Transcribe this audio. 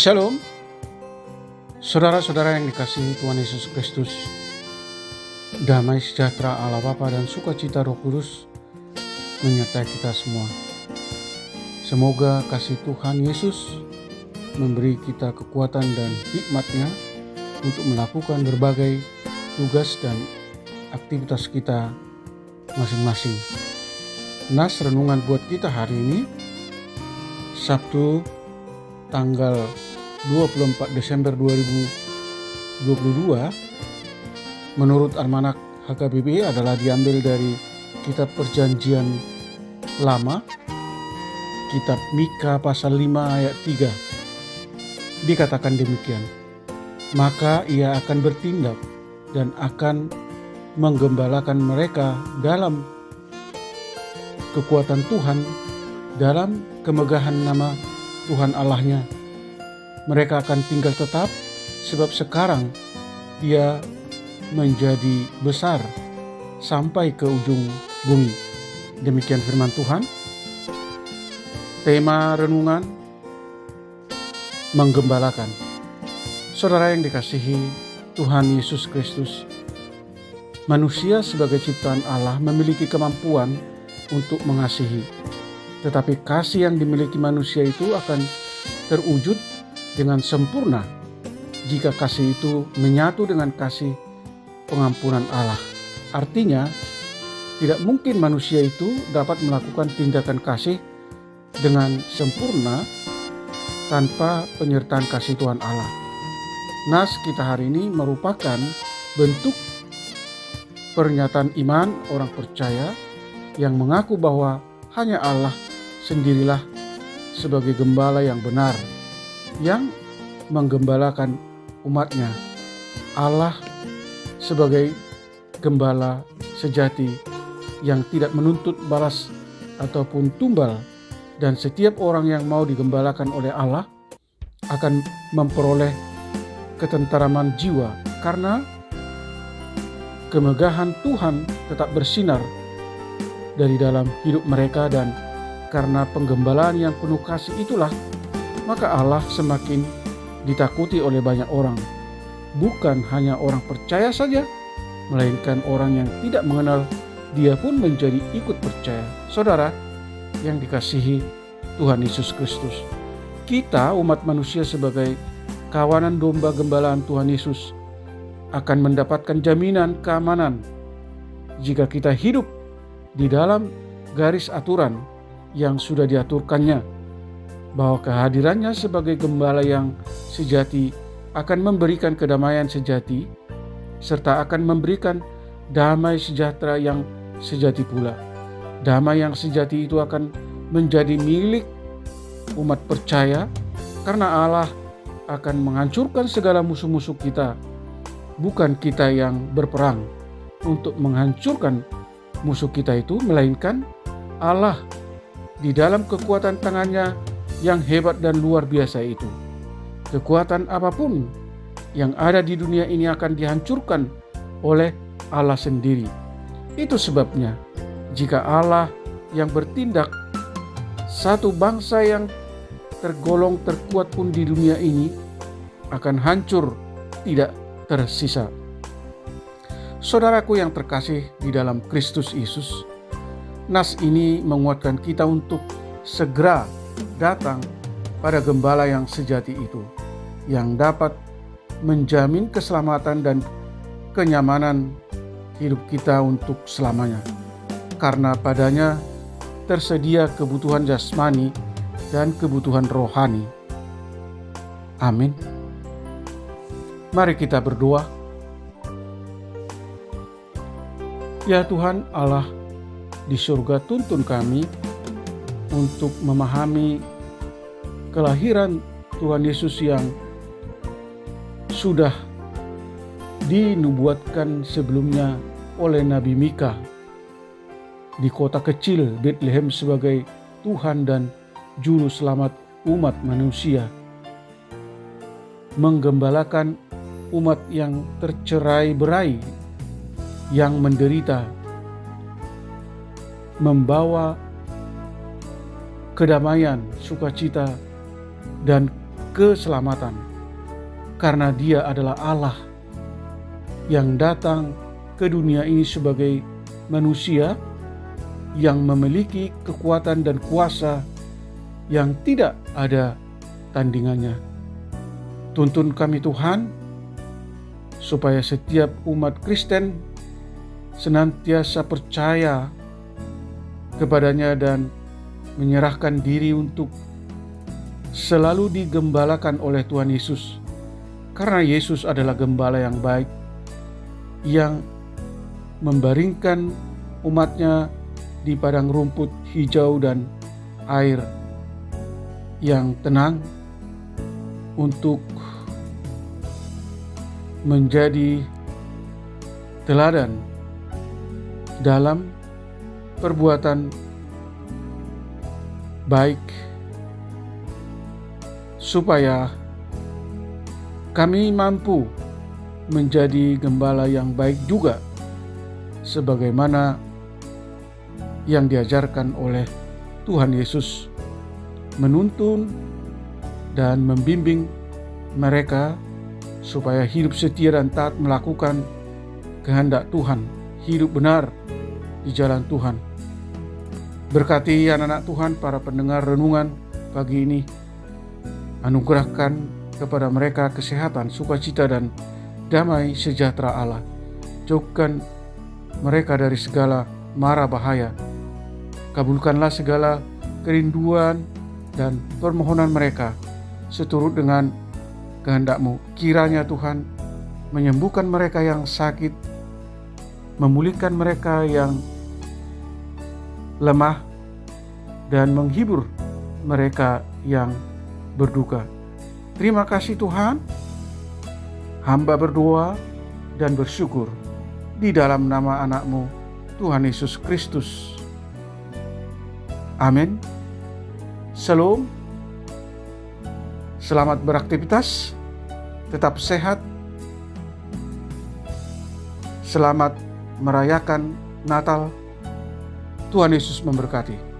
Shalom, saudara-saudara yang dikasihi Tuhan Yesus Kristus. Damai sejahtera Allah Bapa dan sukacita Roh Kudus menyertai kita semua. Semoga kasih Tuhan Yesus memberi kita kekuatan dan hikmat-Nya untuk melakukan berbagai tugas dan aktivitas kita masing-masing. Nas renungan buat kita hari ini, Sabtu tanggal 24 Desember 2022, menurut Almanak HKBP adalah diambil dari Kitab Perjanjian Lama, Kitab Mika pasal 5 ayat 3. Dikatakan demikian, maka ia akan bertindak dan akan menggembalakan mereka dalam kekuatan Tuhan, dalam kemegahan nama Tuhan Allahnya. Mereka akan tinggal tetap, sebab sekarang Dia menjadi besar sampai ke ujung bumi. Demikian firman Tuhan. Tema renungan, menggembalakan. Saudara yang dikasihi Tuhan Yesus Kristus, manusia sebagai ciptaan Allah memiliki kemampuan untuk mengasihi. Tetapi kasih yang dimiliki manusia itu akan terwujud dengan sempurna jika kasih itu menyatu dengan kasih pengampunan Allah. Artinya, tidak mungkin manusia itu dapat melakukan tindakan kasih dengan sempurna tanpa penyertaan kasih Tuhan Allah. Nas kita hari ini merupakan bentuk pernyataan iman orang percaya yang mengaku bahwa hanya Allah sendirilah sebagai gembala yang benar, yang menggembalakan umatnya. Allah sebagai gembala sejati yang tidak menuntut balas ataupun tumbal, dan setiap orang yang mau digembalakan oleh Allah akan memperoleh ketenteraman jiwa karena kemegahan Tuhan tetap bersinar dari dalam hidup mereka, dan karena penggembalaan yang penuh kasih itulah maka Allah semakin ditakuti oleh banyak orang. Bukan hanya orang percaya saja, melainkan orang yang tidak mengenal Dia pun menjadi ikut percaya. Saudara yang dikasihi Tuhan Yesus Kristus, kita umat manusia sebagai kawanan domba gembalaan Tuhan Yesus akan mendapatkan jaminan keamanan jika kita hidup di dalam garis aturan yang sudah diaturkannya, bahwa kehadirannya sebagai gembala yang sejati akan memberikan kedamaian sejati serta akan memberikan damai sejahtera yang sejati pula. Damai yang sejati itu akan menjadi milik umat percaya karena Allah akan menghancurkan segala musuh-musuh kita. Bukan kita yang berperang untuk menghancurkan musuh kita itu, melainkan Allah di dalam kekuatan tangannya yang hebat dan luar biasa itu. Kekuatan apapun yang ada di dunia ini akan dihancurkan oleh Allah sendiri. Itu sebabnya jika Allah yang bertindak, satu bangsa yang tergolong terkuat pun di dunia ini akan hancur, tidak tersisa. Saudaraku yang terkasih di dalam Kristus Yesus, nas ini menguatkan kita untuk segera datang pada gembala yang sejati itu, yang dapat menjamin keselamatan dan kenyamanan hidup kita untuk selamanya. Karena padanya tersedia kebutuhan jasmani dan kebutuhan rohani. Amin. Mari kita berdoa. Ya Tuhan Allah di surga, tuntun kami untuk memahami kelahiran Tuhan Yesus yang sudah dinubuatkan sebelumnya oleh Nabi Mika di kota kecil Bethlehem sebagai Tuhan dan Juru Selamat umat manusia, menggembalakan umat yang tercerai-berai, yang menderita, membawa kedamaian, sukacita, dan keselamatan, karena Dia adalah Allah yang datang ke dunia ini sebagai manusia yang memiliki kekuatan dan kuasa yang tidak ada tandingannya. Tuntun kami Tuhan, supaya setiap umat Kristen senantiasa percaya kepadanya dan menyerahkan diri untuk selalu digembalakan oleh Tuhan Yesus. Karena Yesus adalah gembala yang baik, yang membaringkan umatnya di padang rumput hijau dan air yang tenang untuk menjadi teladan dalam perbuatan baik, supaya kami mampu menjadi gembala yang baik juga, sebagaimana yang diajarkan oleh Tuhan Yesus, menuntun dan membimbing mereka supaya hidup setia dan taat melakukan kehendak Tuhan, hidup benar di jalan Tuhan. Berkati anak-anak Tuhan, para pendengar renungan pagi ini. Anugerahkan kepada mereka kesehatan, sukacita, dan damai sejahtera Allah. Jauhkan mereka dari segala mara bahaya. Kabulkanlah segala kerinduan dan permohonan mereka seturut dengan kehendak-Mu. Kiranya Tuhan menyembuhkan mereka yang sakit, memulihkan mereka yang lemah, dan menghibur mereka yang berduka. Terima kasih Tuhan. Hamba berdoa dan bersyukur di dalam nama anak-Mu, Tuhan Yesus Kristus. Amin. Shalom. Selamat beraktivitas, tetap sehat. Selamat merayakan Natal. Tuhan Yesus memberkati.